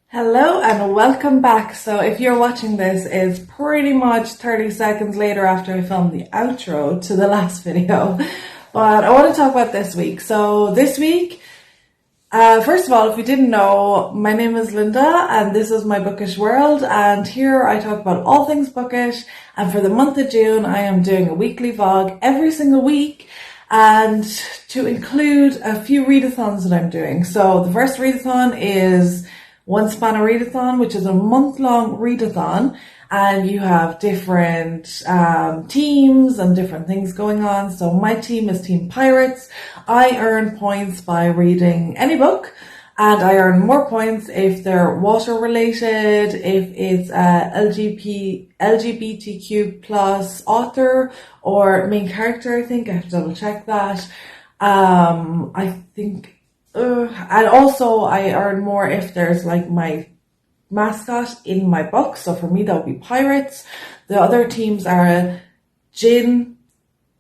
Hello and welcome back. So if you're watching this, it's pretty much 30 seconds later after I filmed the outro to the last video. But I want to talk about this week. So this week, first of all, if you didn't know, my name is Linda and this is my bookish world, and here I talk about all things bookish. And for the month of June, I am doing a weekly vlog every single week, and to include a few readathons that I'm doing. So the first readathon is One Spanner Readathon, which is a month-long readathon, and you have different teams and different things going on. So my team is Team Pirates. I earn points by reading any book, and I earn more points if they're water related, if it's LGBTQ plus author or main character. I think I have to double check that. And also I earn more if there's like my mascot in my book. So for me, that would be pirates. The other teams are gin,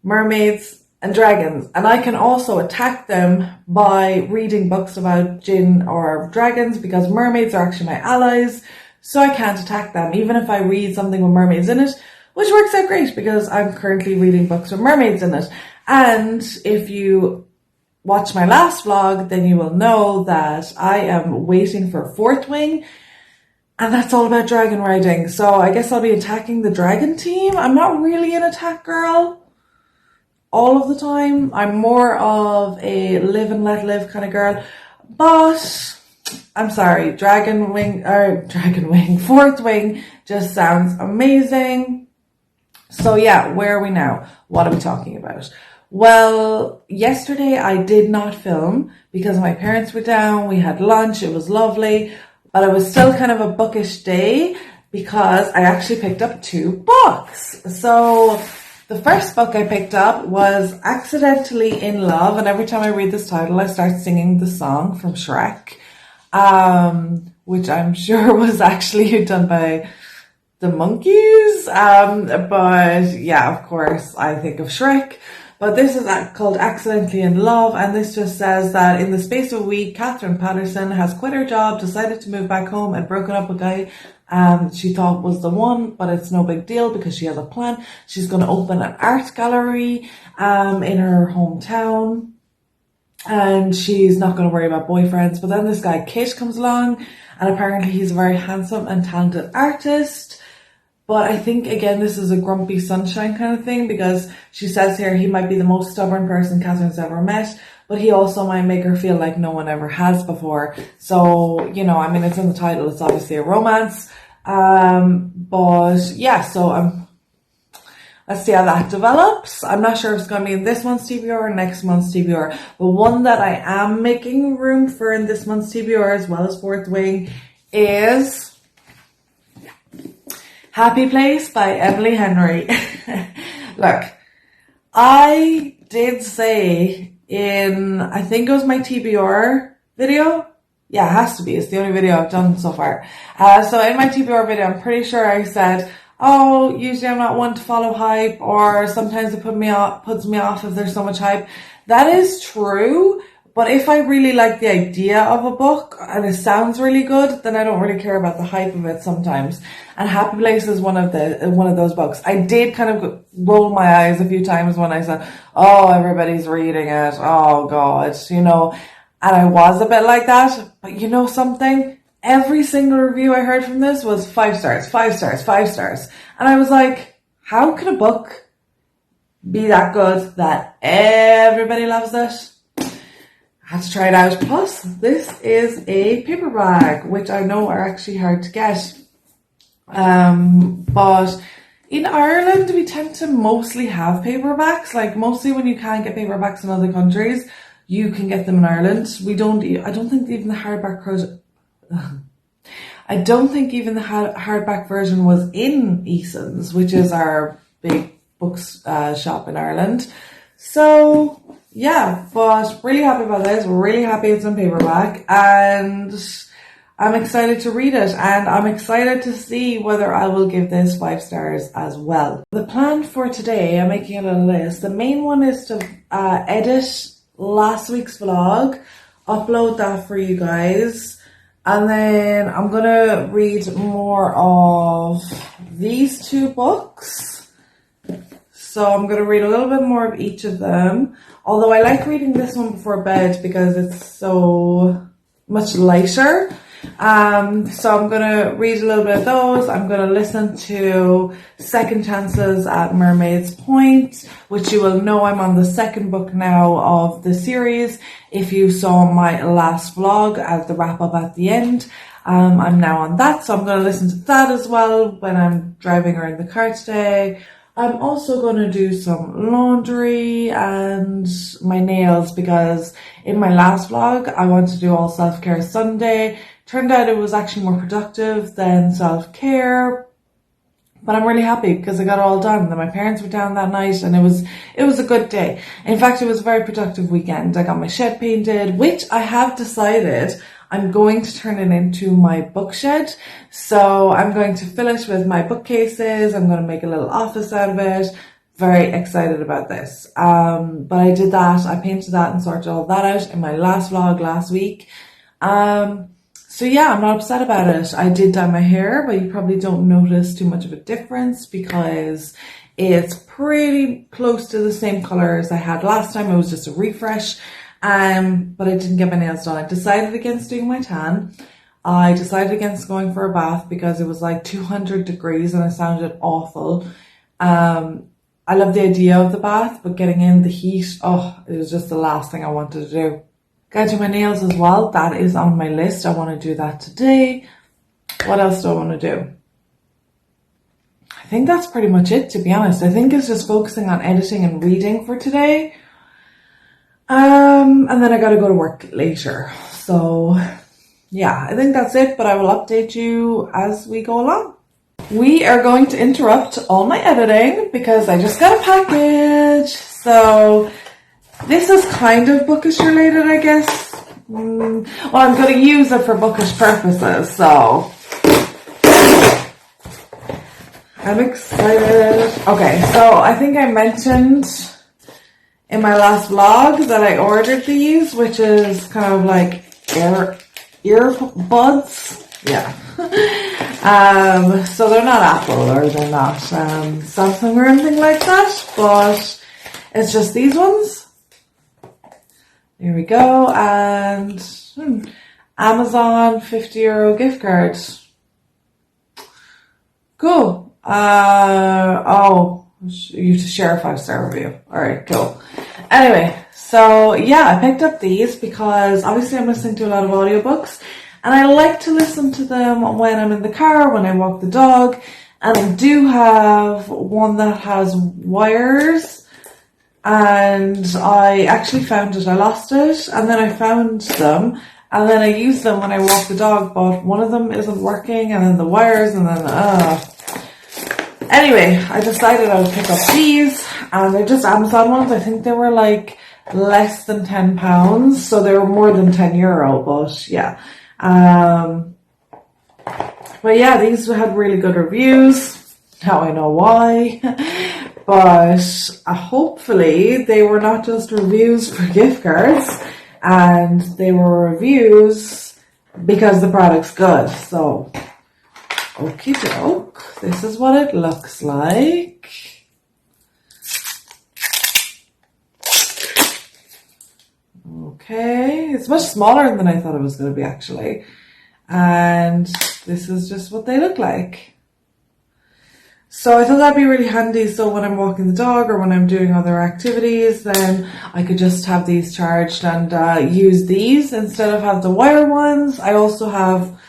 mermaids, and dragons. And I can also attack them by reading books about gin or dragons, because mermaids are actually my allies. So I can't attack them, even if I read something with mermaids in it, which works out great because I'm currently reading books with mermaids in it. And if you watch my last vlog, then you will know that I am waiting for Fourth Wing, and that's all about dragon riding. So I guess I'll be attacking the dragon team. I'm not really an attack girl all of the time. I'm more of a live and let live kind of girl. But I'm sorry, Fourth Wing just sounds amazing. So yeah, where are we now? What are we talking about? Well, yesterday I did not film because my parents were down. We had lunch. It was lovely, but it was still kind of a bookish day because I actually picked up 2 books. So the first book I picked up was Accidentally in Love, and every time I read this title, I start singing the song from Shrek, which I'm sure was actually done by the monkeys. But yeah, of course, I think of Shrek. But this is called Accidentally in Love, and this just says that in the space of a week, Catherine Patterson has quit her job, decided to move back home, and broken up with a guy she thought was the one, but it's no big deal because she has a plan. She's going to open an art gallery in her hometown, and she's not going to worry about boyfriends. But then this guy Kit comes along, and apparently he's a very handsome and talented artist. But I think, again, this is a grumpy sunshine kind of thing, because she says here he might be the most stubborn person Catherine's ever met, but he also might make her feel like no one ever has before. So, you know, I mean, it's in the title. It's obviously a romance. But yeah, so let's see how that develops. I'm not sure if it's going to be in this month's TBR or next month's TBR. But one that I am making room for in this month's TBR, as well as Fourth Wing, is Happy Place by Emily Henry. Look, I did say in, I think it was my TBR video. Yeah, it has to be. It's the only video I've done so far. So in my TBR video, I'm pretty sure I said, oh, usually I'm not one to follow hype, or sometimes it puts me off if there's so much hype. That is true. But if I really like the idea of a book and it sounds really good, then I don't really care about the hype of it sometimes. And Happy Place is one of those books. I did kind of roll my eyes a few times when I said, oh, everybody's reading it. Oh God, you know, and I was a bit like that. But you know something? Every single review I heard from this was 5 stars, 5 stars, 5 stars. And I was like, how could a book be that good that everybody loves it? I had to try it out. Plus, this is a paperback, which I know are actually hard to get. But in Ireland, we tend to mostly have paperbacks. Like, mostly when you can't get paperbacks in other countries, you can get them in Ireland. I don't think even the hardback version was in Eason's, which is our big books shop in Ireland. So yeah, but really happy about this. Really happy it's in paperback, and I'm excited to read it, and I'm excited to see whether I will give this 5 stars as well. The plan for today, I'm making a little list. The main one is to edit last week's vlog, upload that for you guys, And then I'm going to read more of these two books. So I'm going to read a little bit more of each of them. Although I like reading this one before bed because it's so much lighter. So I'm going to read a little bit of those. I'm going to listen to Second Chances at Mermaids Point, which you will know I'm on the second book now of the series. If you saw my last vlog as the wrap up at the end, I'm now on that. So I'm going to listen to that as well when I'm driving around the car today. I'm also going to do some laundry and my nails because in my last vlog, I wanted to do all self-care Sunday. Turned out it was actually more productive than self-care, but I'm really happy because I got it all done. Then my parents were down that night and it was a good day. In fact, it was a very productive weekend. I got my shed painted, which I have decided I'm going to turn it into my book shed. So I'm going to fill it with my bookcases. I'm going to make a little office out of it. Very excited about this. But I did that. I painted that and sorted all that out in my last vlog last week. So yeah, I'm not upset about it. I did dye my hair, but you probably don't notice too much of a difference because it's pretty close to the same color as I had last time. It was just a refresh. But I didn't get my nails done. I decided against doing my tan. I decided against going for a bath because it was like 200 degrees and it sounded awful. I love the idea of the bath, but getting in the heat, it was just the last thing I wanted to do. Gotta do my nails as well. That is on my list. I want to do that today. What else do I want to do? I think that's pretty much it, to be honest. I think it's just focusing on editing and reading for today. And then I gotta go to work later. So yeah, I think that's it, but I will update you as we go along. We are going to interrupt all my editing because I just got a package. So this is kind of bookish related, I guess. Well, I'm going to use it for bookish purposes, so I'm excited. Okay, so I think I mentioned in my last vlog that I ordered these, which is kind of like earbuds. Yeah. So they're not Apple or they're not Samsung or anything like that, but it's just these ones. Here we go, and Amazon €50 gift card. Cool. You have to share a 5-star review. Alright, cool. Anyway, so yeah, I picked up these because obviously I'm listening to a lot of audiobooks and I like to listen to them when I'm in the car, when I walk the dog, and I do have one that has wires. And I actually found it. I lost it and then I found them and then I used them when I walk the dog, but one of them isn't working and then the wires and then Anyway, I decided I would pick up these and they're just Amazon ones. I think they were like less than £10, so they were more than €10, but yeah. But yeah, these had really good reviews. Now I know why. But hopefully they were not just reviews for gift cards and they were reviews because the product's good. So, okie doke. This is what it looks like. Okay. It's much smaller than I thought it was going to be actually. And this is just what they look like. So I thought that'd be really handy, so when I'm walking the dog or when I'm doing other activities, then I could just have these charged and use these instead of have the wire ones. I also have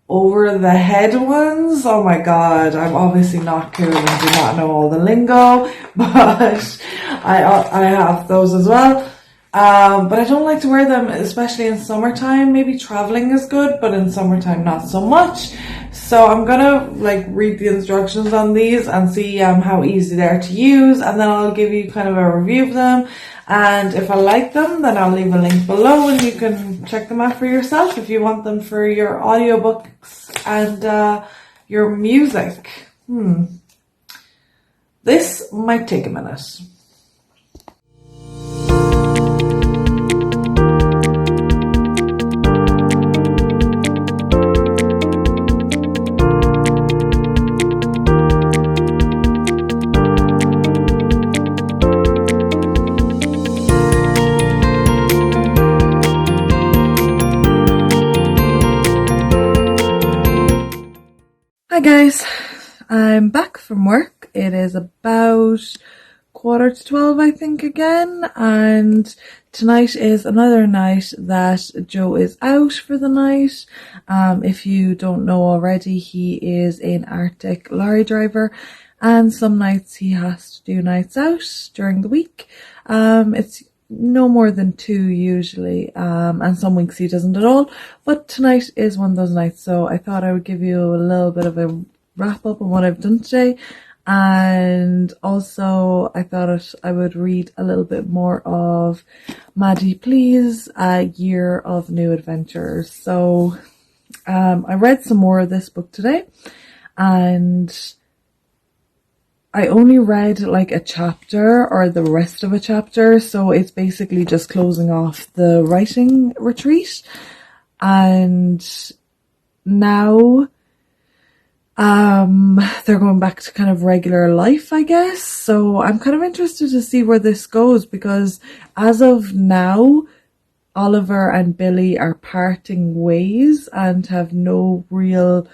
over the head ones. Oh my god, I'm obviously not cool and do not know all the lingo, but I have those as well. But I don't like to wear them, especially in summertime. Maybe traveling is good, but in summertime not so much. So I'm gonna read the instructions on these and see how easy they are to use, and then I'll give you kind of a review of them. And if I like them, then I'll leave a link below and you can check them out for yourself if you want them for your audiobooks and your music. This might take a minute. Hi guys, I'm back from work. It is about 11:45, I think, again, and tonight is another night that Joe is out for the night. If you don't know already, he is an Arctic lorry driver, and some nights he has to do nights out during the week. It's no more than two usually, and some weeks he doesn't at all, but tonight is one of those nights, so I thought I would give you a little bit of a wrap up on what I've done today, and also I thought I would read a little bit more of Maddie Please, A Year of New Adventures. So I read some more of this book today, and I only read like a chapter or the rest of a chapter, so it's basically just closing off the writing retreat. And now they're going back to kind of regular life, I guess. So I'm kind of interested to see where this goes, because as of now, Oliver and Billy are parting ways and have no real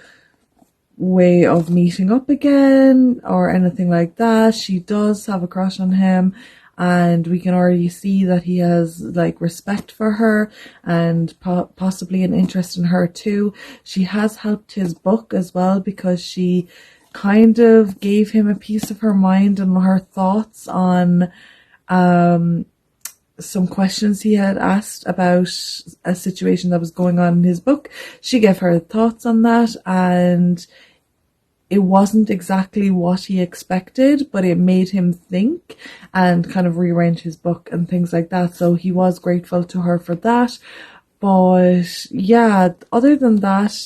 way of meeting up again or anything like that. She does have a crush on him, and we can already see that he has like respect for her and possibly an interest in her too. She has helped his book as well, because she kind of gave him a piece of her mind and her thoughts on some questions he had asked about a situation that was going on in his book. She gave her thoughts on that, and it wasn't exactly what he expected, but it made him think and kind of rearrange his book and things like that. So he was grateful to her for that. But yeah, other than that,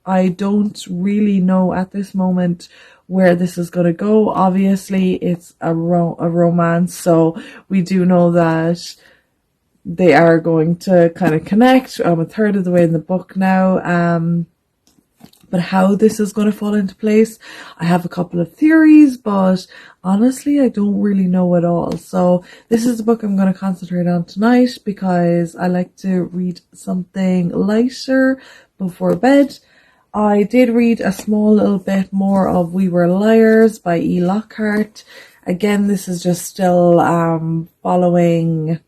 I don't really know at this moment where this is going to go. Obviously, it's a romance, so we do know that they are going to kind of connect. I'm a third of the way in the book now. But how this is going to fall into place, I have a couple of theories, but honestly, I don't really know at all. So this is the book I'm going to concentrate on tonight, because I like to read something lighter before bed. I did read a small little bit more of We Were Liars by Lockhart. Again, this is just still following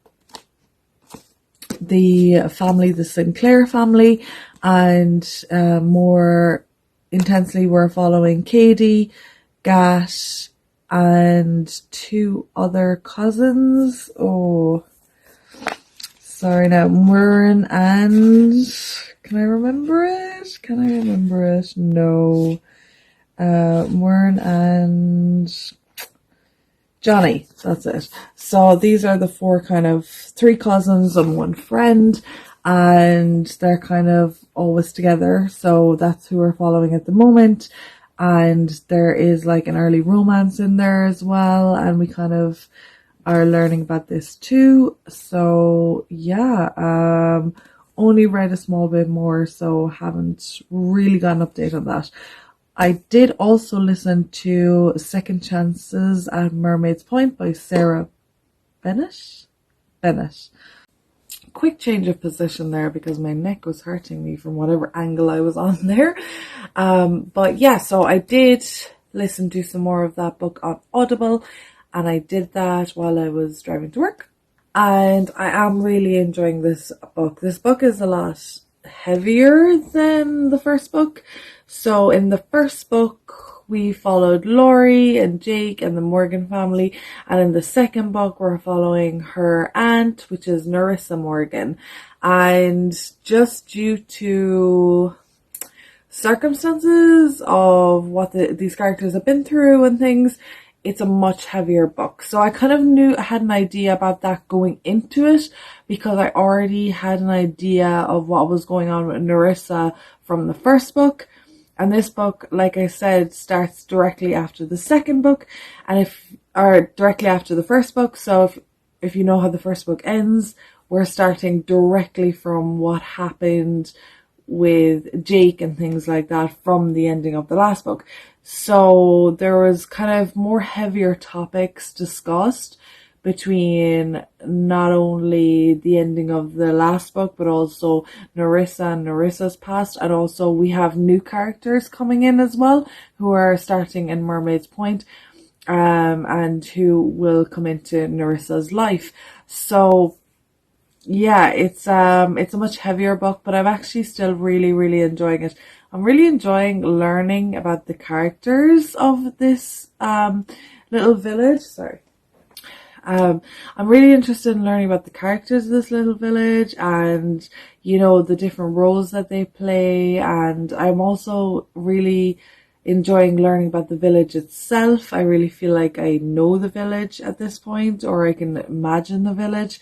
the family, the Sinclair family, and more intensely we're following Katie, Gat, and two other cousins. Oh, sorry now, Murren and... Can I remember it? No. Murren and Johnny, that's it. So these are the three cousins and one friend, and they're kind of always together. So that's who we're following at the moment. And there is like an early romance in there as well, and we kind of are learning about this too. So yeah, only read a small bit more, so haven't really got an update on that. I did also listen to Second Chances at Mermaids Point by Sarah Bennett. Quick change of position there because my neck was hurting me from whatever angle I was on there. But yeah, so I did listen to some more of that book on Audible, and I did that while I was driving to work. And I am really enjoying this book. This book is a lot heavier than the first book. So in the first book, we followed Laurie and Jake and the Morgan family. And in the second book, we're following her aunt, which is Narissa Morgan. And just due to circumstances of what these characters have been through and things, it's a much heavier book. So I kind of had an idea about that going into it, because I already had an idea of what was going on with Narissa from the first book. And this book, like I said, starts directly after the second book, or directly after the first book. So if you know how the first book ends, we're starting directly from what happened with Jake and things like that from the ending of the last book. So there was kind of more heavier topics discussed between not only the ending of the last book, but also Narissa and Narissa's past. And also we have new characters coming in as well, who are starting in Mermaid's Point, and who will come into Narissa's life. So yeah, it's a much heavier book, but I'm actually still really, really enjoying it. I'm really enjoying learning about the characters of this little village. Sorry. I'm really interested in learning about the characters of this little village and, you know, the different roles that they play. And I'm also really enjoying learning about the village itself. I really feel like I know the village at this point, or I can imagine the village.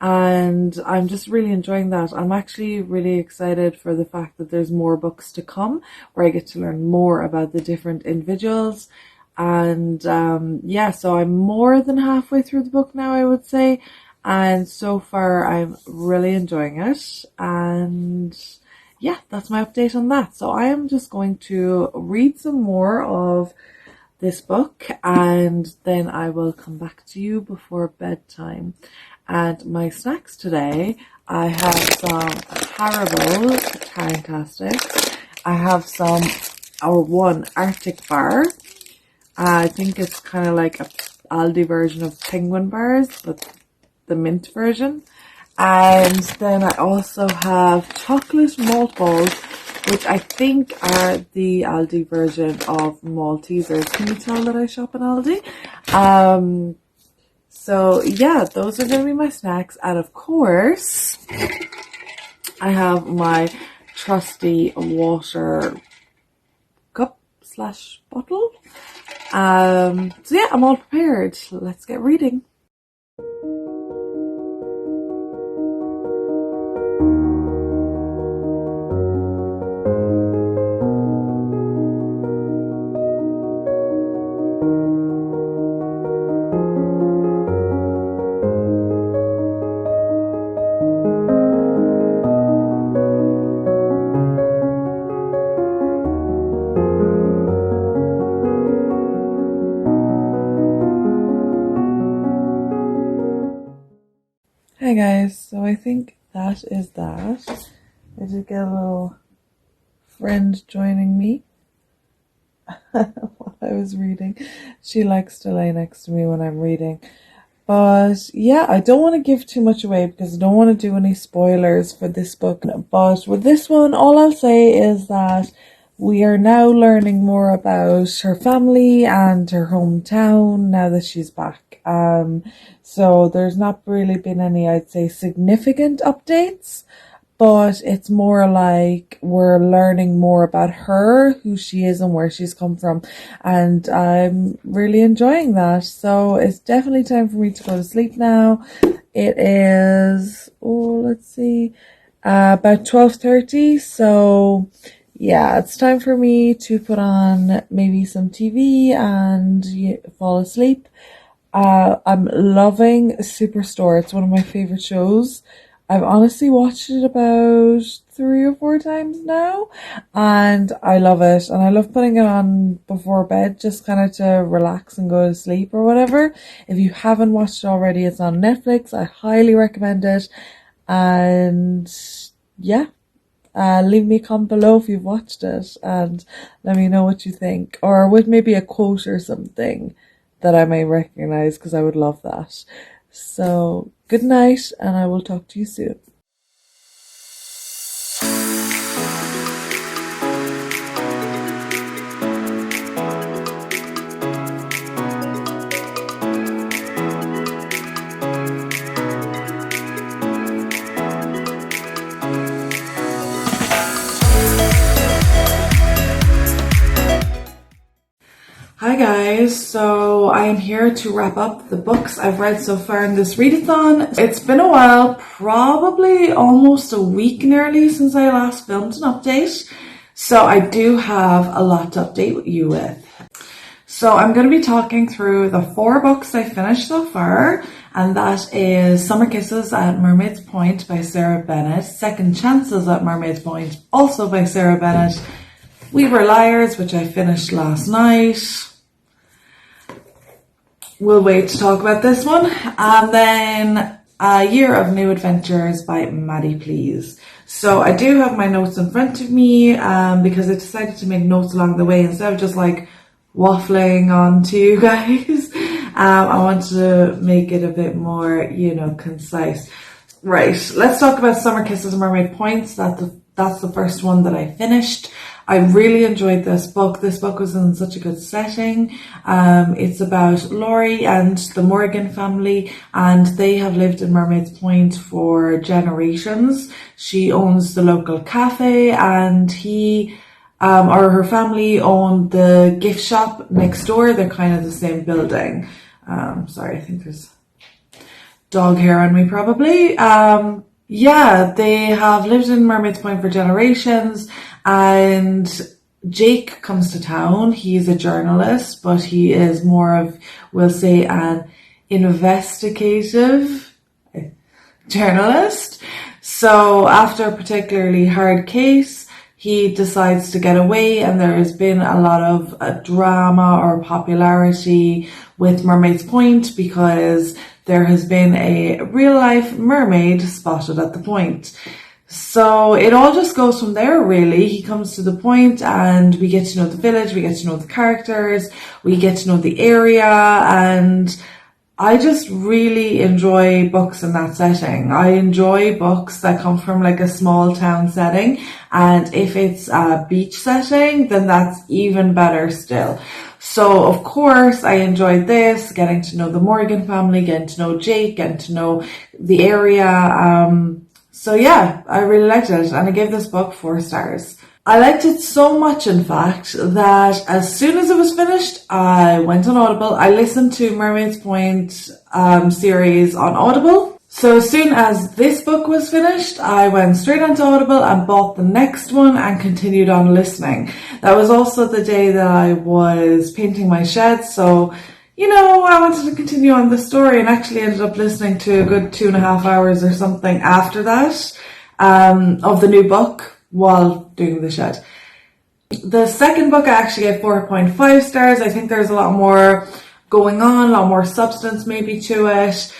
And I'm just really enjoying that. I'm actually really excited for the fact that there's more books to come where I get to learn more about the different individuals. And yeah, so I'm more than halfway through the book now, I would say. And so far, I'm really enjoying it. And yeah, that's my update on that. So I am just going to read some more of this book, and then I will come back to you before bedtime. And my snacks today, I have some Haribo Tarantastic. I have one Arctic bar. I think it's kind of like a Aldi version of penguin bars, but the mint version. And then I also have chocolate malt balls, which I think are the Aldi version of Maltesers. Can you tell that I shop in Aldi? So yeah, those are going to be my snacks. And of course, I have my trusty water cup / bottle. So yeah, I'm all prepared. Let's get reading. Hi guys, so I think that is that. I did get a little friend joining me while I was reading. She likes to lay next to me when I'm reading. But yeah, I don't want to give too much away because I don't want to do any spoilers for this book. But with this one, all I'll say is that we are now learning more about her family and her hometown now that she's back. So there's not really been any, I'd say, significant updates, but it's more like we're learning more about her, who she is and where she's come from. And I'm really enjoying that. So it's definitely time for me to go to sleep now. It is, about 12:30. So yeah, it's time for me to put on maybe some TV and fall asleep. I'm loving Superstore. It's one of my favorite shows. I've honestly watched it about 3 or 4 times now, and I love it. And I love putting it on before bed, just kind of to relax and go to sleep or whatever. If you haven't watched it already, it's on Netflix. I highly recommend it. And yeah, leave me a comment below if you've watched it and let me know what you think, or with maybe a quote or something that I may recognize, because I would love that. So good night, and I will talk to you soon. Hi guys, so I am here to wrap up the books I've read so far in this readathon. It's been a while, probably almost a week nearly since I last filmed an update. So I do have a lot to update you with. So I'm going to be talking through the 4 books I finished so far, and that is Summer Kisses at Mermaid's Point by Sarah Bennett, Second Chances at Mermaid's Point, also by Sarah Bennett, We Were Liars, which I finished last night, we'll wait to talk about this one. And then A Year of New Adventures by Maddie, please. So I do have my notes in front of me because I decided to make notes along the way instead of just like waffling on to you guys. I wanted to make it a bit more, concise. Right, let's talk about Summer Kisses and Mermaid Points. That's the first one that I finished. I really enjoyed this book. This book was in such a good setting. It's about Laurie and the Morgan family, and they have lived in Mermaids Point for generations. She owns the local cafe, and he or her family own the gift shop next door. They're kind of the same building. Sorry, I think there's dog hair on me probably. They have lived in Mermaids Point for generations, and Jake comes to town. He's a journalist, but he is more of, we'll say, an investigative journalist. So after a particularly hard case, he decides to get away, and there has been a lot of drama or popularity with Mermaids Point because there has been a real-life mermaid spotted at the point. So it all just goes from there, really. He comes to the point and we get to know the village, we get to know the characters, we get to know the area, and I just really enjoy books in that setting. I enjoy books that come from like a small town setting, and if it's a beach setting, then that's even better still. So of course I enjoyed this, getting to know the Morgan family, getting to know Jake, getting to know the area. So yeah, I really liked it, and I gave this book 4 stars. I liked it so much, in fact, that as soon as it was finished, I went on Audible. I listened to Mermaids Point series on Audible. So as soon as this book was finished, I went straight onto Audible and bought the next one and continued on listening. That was also the day that I was painting my shed, so I wanted to continue on the story, and actually ended up listening to a good 2.5 hours or something after that of the new book while doing the shed. The second book I actually gave 4.5 stars. I think there's a lot more going on, a lot more substance maybe to it.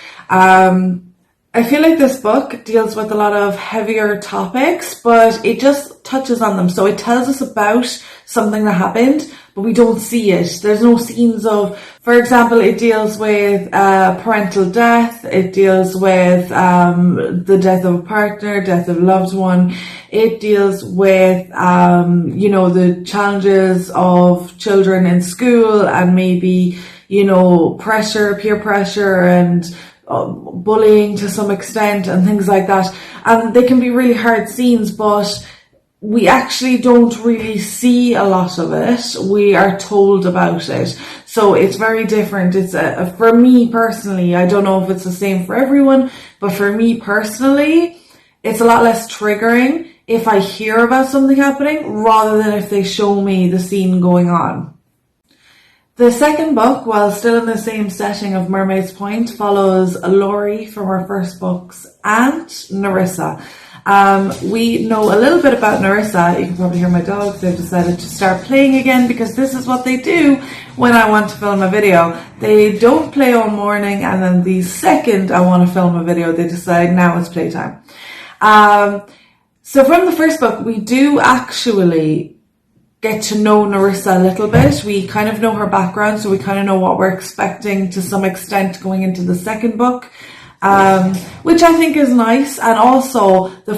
I feel like this book deals with a lot of heavier topics, but it just touches on them. So it tells us about something that happened, but we don't see it. There's no scenes of, for example, it deals with parental death. It deals with the death of a partner, death of a loved one. It deals with, the challenges of children in school and maybe, pressure, peer pressure, and bullying to some extent and things like that. And they can be really hard scenes, but we actually don't really see a lot of it. We are told about it. So it's very different. It's for me personally, I don't know if it's the same for everyone, but for me personally, it's a lot less triggering if I hear about something happening rather than if they show me the scene going on. The second book, while still in the same setting of Mermaids Point, follows Laurie from her first book's aunt, Nerissa. We know a little bit about Nerissa. You can probably hear my dogs. They've decided to start playing again because this is what they do when I want to film a video. They don't play all morning, and then the second I want to film a video, they decide now it's playtime. So from the first book, we do actually get to know Nerissa a little bit. We kind of know her background, so we kind of know what we're expecting to some extent going into the second book, which I think is nice. And also the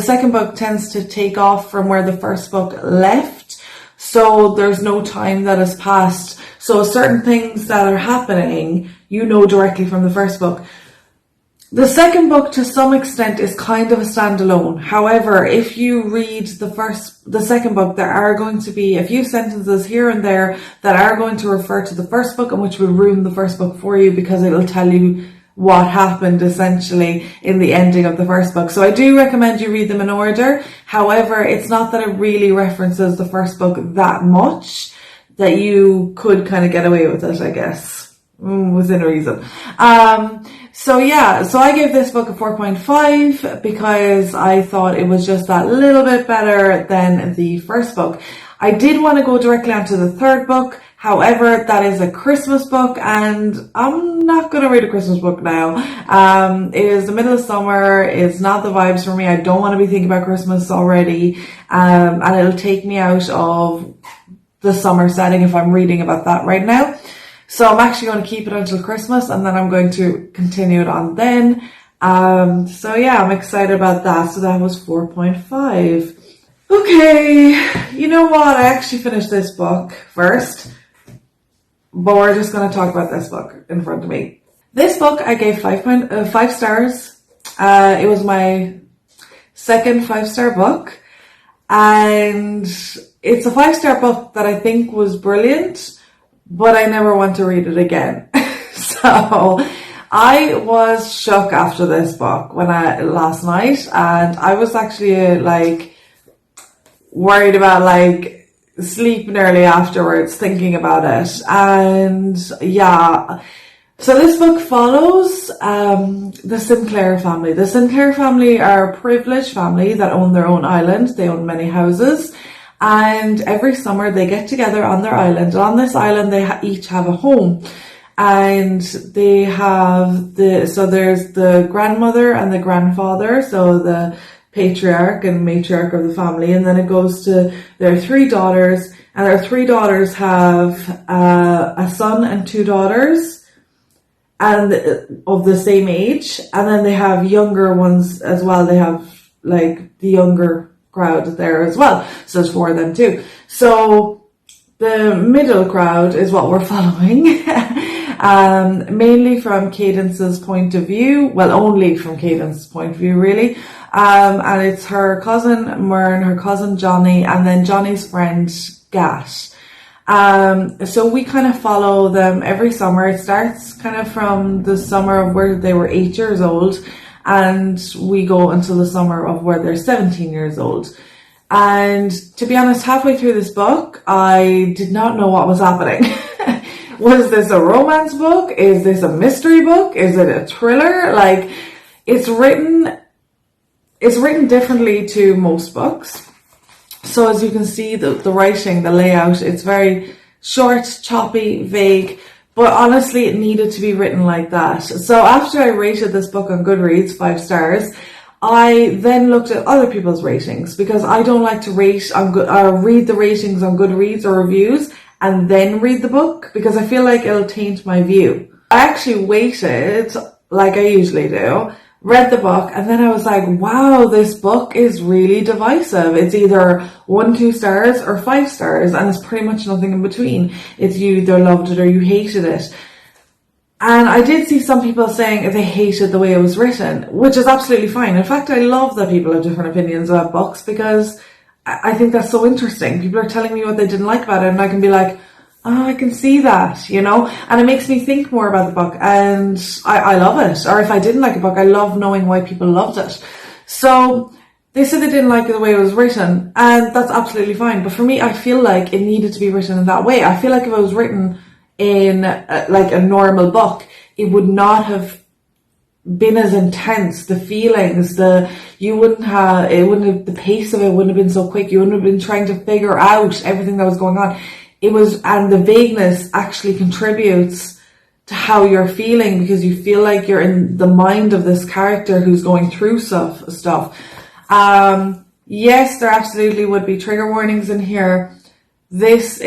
second book tends to take off from where the first book left. So there's no time that has passed. So certain things that are happening, directly from the first book. The second book, to some extent, is kind of a standalone. However, if you read the second book, there are going to be a few sentences here and there that are going to refer to the first book, and which will ruin the first book for you because it will tell you what happened essentially in the ending of the first book. So I do recommend you read them in order. However, it's not that it really references the first book that much that you could kind of get away with it, I guess, within reason. So I gave this book a 4.5 because I thought it was just that little bit better than the first book. I did want to go directly onto the third book. However, that is a Christmas book, and I'm not going to read a Christmas book now. It is the middle of summer. It's not the vibes for me. I don't want to be thinking about Christmas already. And it'll take me out of the summer setting if I'm reading about that right now. So I'm actually going to keep it until Christmas, and then I'm going to continue it on then. So yeah, I'm excited about that. So that was 4.5. Okay, you know what? I actually finished this book first, but we're just going to talk about this book in front of me. This book I gave 5 stars. It was my second 5-star book, and it's a 5-star book that I think was brilliant, but I never want to read it again. So I was shook after this book last night, and I was actually worried about sleeping early afterwards thinking about it. And yeah, so this book follows the Sinclair family. The Sinclair family are a privileged family that own their own island. They own many houses, and every summer they get together on their island. On this island they each have a home, and they have there's the grandmother and the grandfather, so the patriarch and matriarch of the family, and then it goes to their 3 daughters, and their 3 daughters have a son and 2 daughters, and of the same age, and then they have younger ones as well. They have the younger crowd there as well, so there's 4 of them too. So the middle crowd is what we're following. Mainly from Cadence's point of view, well, only from Cadence's point of view, really. And it's her cousin Mern, her cousin Johnny, and then Johnny's friend Gat. So we kind of follow them every summer. It starts kind of from the summer of where they were 8 years old, and we go until the summer of where they're 17 years old. And to be honest, halfway through this book, I did not know what was happening. Was this a romance book? Is this a mystery book? Is it a thriller? It's written differently to most books. So as you can see, the writing, the layout, it's very short, choppy, vague, but honestly it needed to be written like that. So after I rated this book on Goodreads 5 stars, I then looked at other people's ratings, because I don't like to read the ratings on Goodreads or reviews and then read the book, because I feel like it'll taint my view. I actually waited, like I usually do, read the book, and then I was like, wow, this book is really divisive. It's either 1, 2 stars or 5 stars, and it's pretty much nothing in between. It's you either loved it or you hated it. And I did see some people saying they hated the way it was written, which is absolutely fine. In fact, I love that people have different opinions about books, because I think that's so interesting. People are telling me what they didn't like about it, and I can be like, oh, I can see that, and it makes me think more about the book, and I love it. Or if I didn't like a book, I love knowing why people loved it. So they said they didn't like the way it was written, and that's absolutely fine. But for me, I feel like it needed to be written in that way. I feel like if it was written in a normal book, it would not have been as intense. The feelings, the pace of it wouldn't have been so quick. You wouldn't have been trying to figure out everything that was going on. And the vagueness actually contributes to how you're feeling, because you feel like you're in the mind of this character who's going through stuff. Yes, there absolutely would be trigger warnings in here. This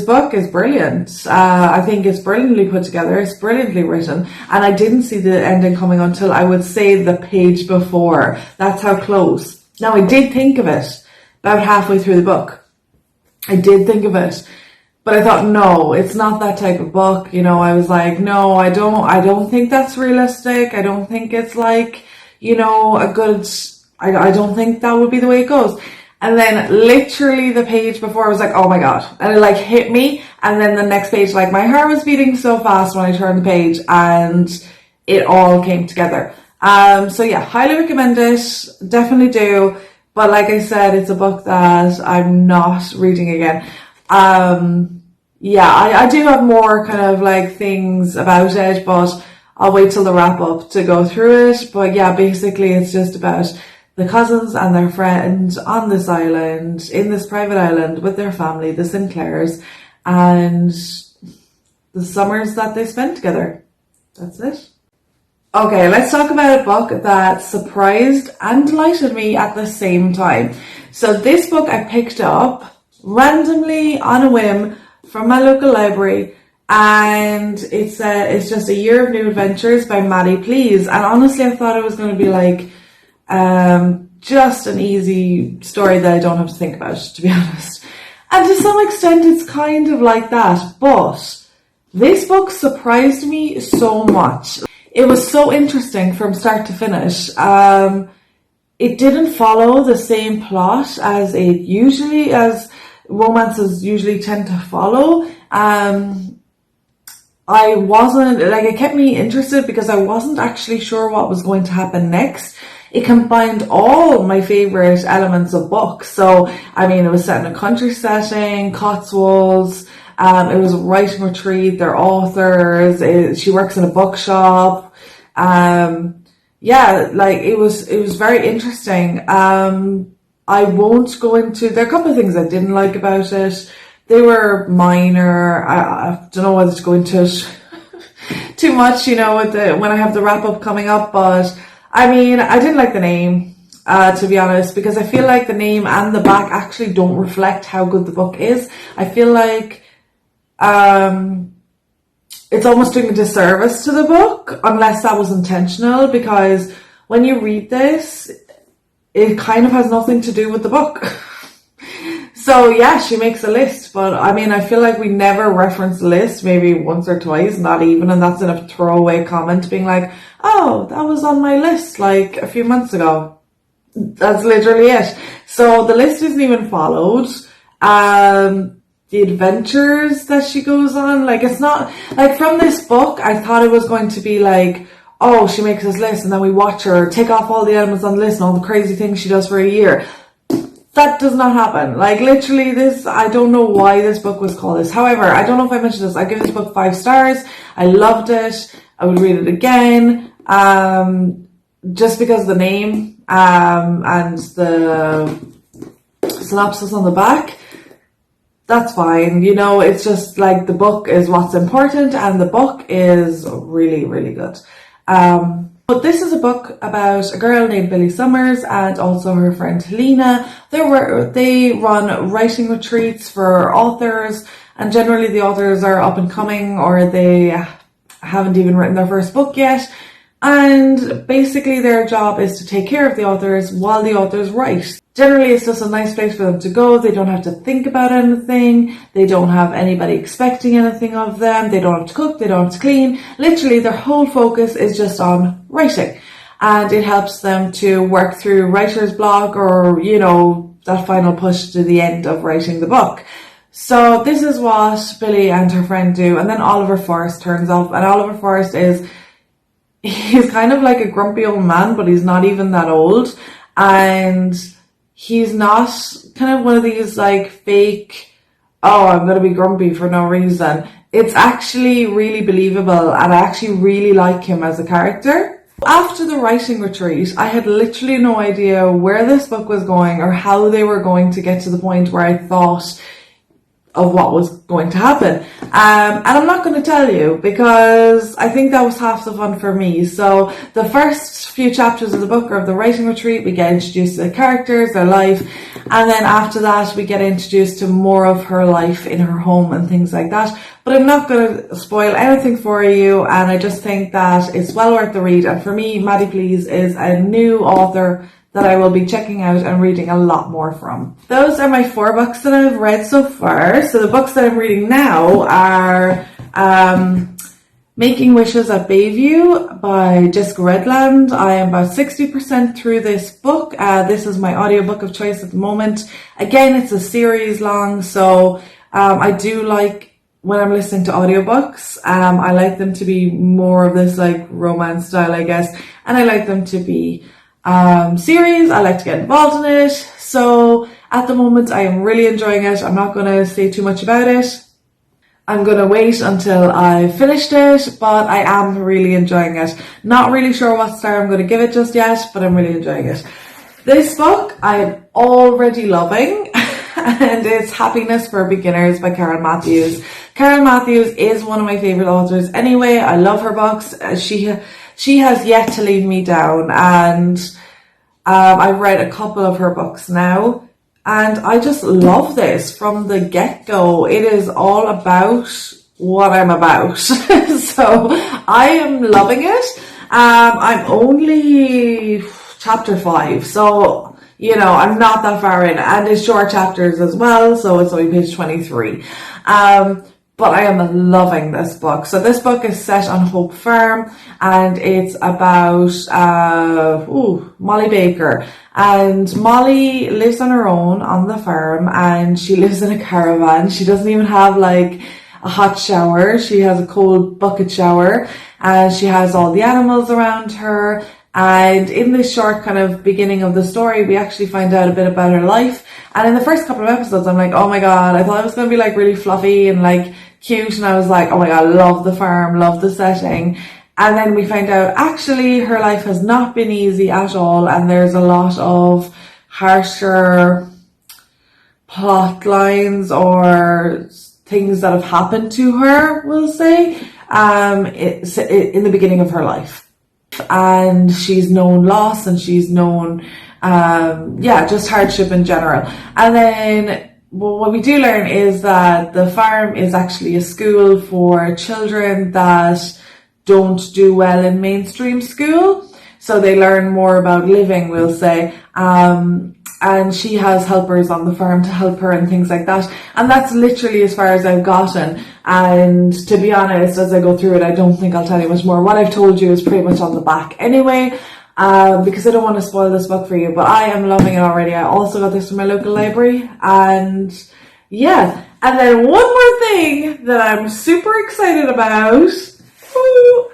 book is brilliant. I think it's brilliantly put together. It's brilliantly written. And I didn't see the ending coming until, I would say, the page before. That's how close. Now, I did think of it about halfway through the book. I did think of it. But I thought, no, it's not that type of book. I was like, no, I don't think that's realistic. I don't think it's I don't think that would be the way it goes. And then literally the page before, I was like, oh my God. And it hit me. And then the next page, my heart was beating so fast when I turned the page, and it all came together. So yeah, highly recommend it. Definitely do. But like I said, it's a book that I'm not reading again. I do have more kind of things about it, but I'll wait till the wrap up to go through it. But yeah, basically it's just about the cousins and their friends on this island, in this private island with their family, the Sinclairs, and the summers that they spent together. That's it. Okay, let's talk about a book that surprised and delighted me at the same time. So this book I picked up randomly on a whim from my local library, and it's just A Year of New Adventures by Maddie, please. And honestly, I thought it was going to be like just an easy story that I don't have to think about, to be honest. And to some extent, it's kind of like that. But this book surprised me so much. It was so interesting from start to finish. It didn't follow the same plot as romances usually tend to follow. It kept me interested because I wasn't actually sure what was going to happen next. It combined all my favorite elements of books. So, I mean, it was set in a country setting, Cotswolds. It was a writing retreat. They're authors. She works in a bookshop. It was very interesting. I won't go into, there are a couple of things I didn't like about it. They were minor. I don't know whether to go into it too much, when I have the wrap up coming up, but I mean, I didn't like the name, to be honest, because I feel like the name and the back actually don't reflect how good the book is. I feel like, it's almost doing a disservice to the book, unless that was intentional, because when you read this, it kind of has nothing to do with the book. So yeah, she makes a list, but I mean, I feel like we never reference the list, maybe once or twice, not even, and that's in a throwaway comment being like, oh, that was on my list like a few months ago. That's literally it. So the list isn't even followed. The adventures that she goes on, like, it's not, like, from this book, I thought it was going to be like, oh, she makes this list and then we watch her take off all the elements on the list and all the crazy things she does for a year. That does not happen. Like, literally, I don't know why this book was called this. However, I don't know if I mentioned this, I give this book 5 stars. I loved it. I would read it again. Just because of the name, and the synopsis on the back. That's fine. It's just like the book is what's important, and the book is really, really good. But this is a book about a girl named Billy Summers and also her friend Helena. They run writing retreats for authors, and generally the authors are up and coming, or they haven't even written their first book yet. And basically their job is to take care of the authors while the authors write. Generally, it's just a nice place for them to go. They don't have to think about anything. They don't have anybody expecting anything of them. They don't have to cook. They don't have to clean. Literally, their whole focus is just on writing. And it helps them to work through writer's block, or, that final push to the end of writing the book. So this is what Billy and her friend do. And then Oliver Forrest turns up. And Oliver Forrest he's kind of like a grumpy old man, but he's not even that old. And he's not kind of one of these like fake, oh, I'm going to be grumpy for no reason. It's actually really believable, and I actually really like him as a character. After the writing retreat, I had literally no idea where this book was going or how they were going to get to the point where I thought of what was going to happen. And I'm not going to tell you, because I think that was half the fun for me. So the first few chapters of the book are of the writing retreat. We get introduced to the characters, their life, and then after that we get introduced to more of her life in her home and things like that. But I'm not going to spoil anything for you, and I just think that it's well worth the read. And for me, Maddie Please is a new author that I will be checking out and reading a lot more from. Those are my 4 books that I've read so far. So the books that I'm reading now are Making Wishes at Bayview by Jessica Redland. I am about 60% through this book. This is my audiobook of choice at the moment. Again, it's a series long, so I do like, when I'm listening to audiobooks, I like them to be more of this like romance style, I guess, and I like them to be series. I like to get involved in it. So at the moment I am really enjoying it. I'm not going to say too much about it. I'm going to wait until I've finished it, but I am really enjoying it. Not really sure what star I'm going to give it just yet, but I'm really enjoying it. This book I am already loving. and it's Happiness for Beginners by Karen Matthews. Karen Matthews is one of my favorite authors anyway. I love her books. She has yet to leave me down, and I've read a couple of her books now, and I just love this from the get-go. It is all about what I'm about. So I am loving it. I'm only chapter 5, so I'm not that far in, and it's short chapters as well, so it's only page 23. But I am loving this book. So this book is set on Hope Farm, and it's about Molly Baker. And Molly lives on her own on the farm, and she lives in a caravan. She doesn't even have like a hot shower. She has a cold bucket shower, and she has all the animals around her. And in this short kind of beginning of the story, we actually find out a bit about her life. And in the first couple of episodes, I'm like, oh my God, I thought it was going to be like really fluffy and like cute. And I was like, oh my God, love the farm, love the setting. And then we find out actually her life has not been easy at all. And there's a lot of harsher plot lines or things that have happened to her, we'll say, it's in the beginning of her life. And she's known loss, and she's known, just hardship in general. And then what we do learn is that the farm is actually a school for children that don't do well in mainstream school. So they learn more about living, we'll say. And she has helpers on the farm to help her and things like that. And that's literally as far as I've gotten. And to be honest, as I go through it, I don't think I'll tell you much more. What I've told you is pretty much on the back anyway, because I don't want to spoil this book for you. But I am loving it already. I also got this from my local library. And yeah. And then one more thing that I'm super excited about. Woo,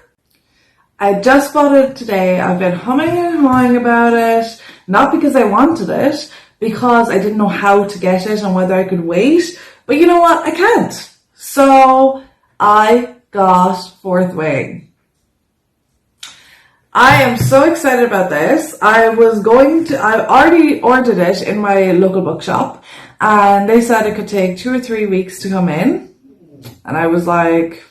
I just bought it today. I've been humming and hawing about it. Not because I wanted it, because I didn't know how to get it and whether I could wait. But you know what? I can't. So I got Fourth Wing. I am so excited about this. I already ordered it in my local bookshop, and they said it could take 2 or 3 weeks to come in. And I was like,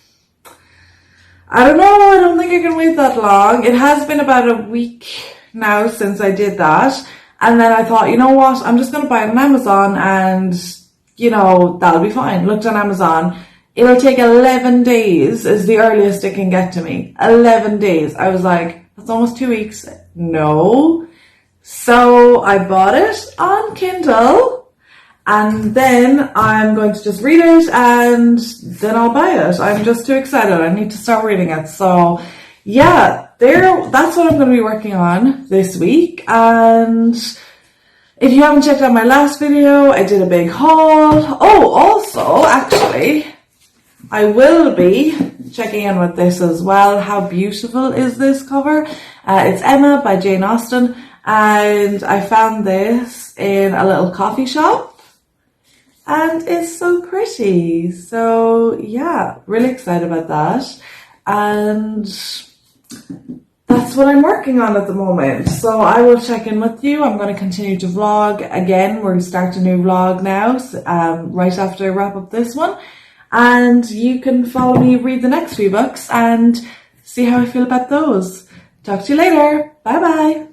I don't know, I don't think I can wait that long. It has been about a week now since I did that. And then I thought, you know what, I'm just going to buy it on Amazon, and, that'll be fine. Looked on Amazon. It'll take 11 days is the earliest it can get to me. 11 days. I was like, that's almost 2 weeks. No. So I bought it on Kindle, and then I'm going to just read it, and then I'll buy it. I'm just too excited. I need to start reading it. So yeah, that's what I'm going to be working on this week. And if you haven't checked out my last video, I did a big haul. Oh, also, actually, I will be checking in with this as well. How beautiful is this cover? It's Emma by Jane Austen, and I found this in a little coffee shop, and it's so pretty. So yeah, really excited about that. And that's what I'm working on at the moment. So I will check in with you. I'm going to continue to vlog again. We're going to start a new vlog now, right after I wrap up this one. And you can follow me, read the next few books, and see how I feel about those. Talk to you later. Bye bye.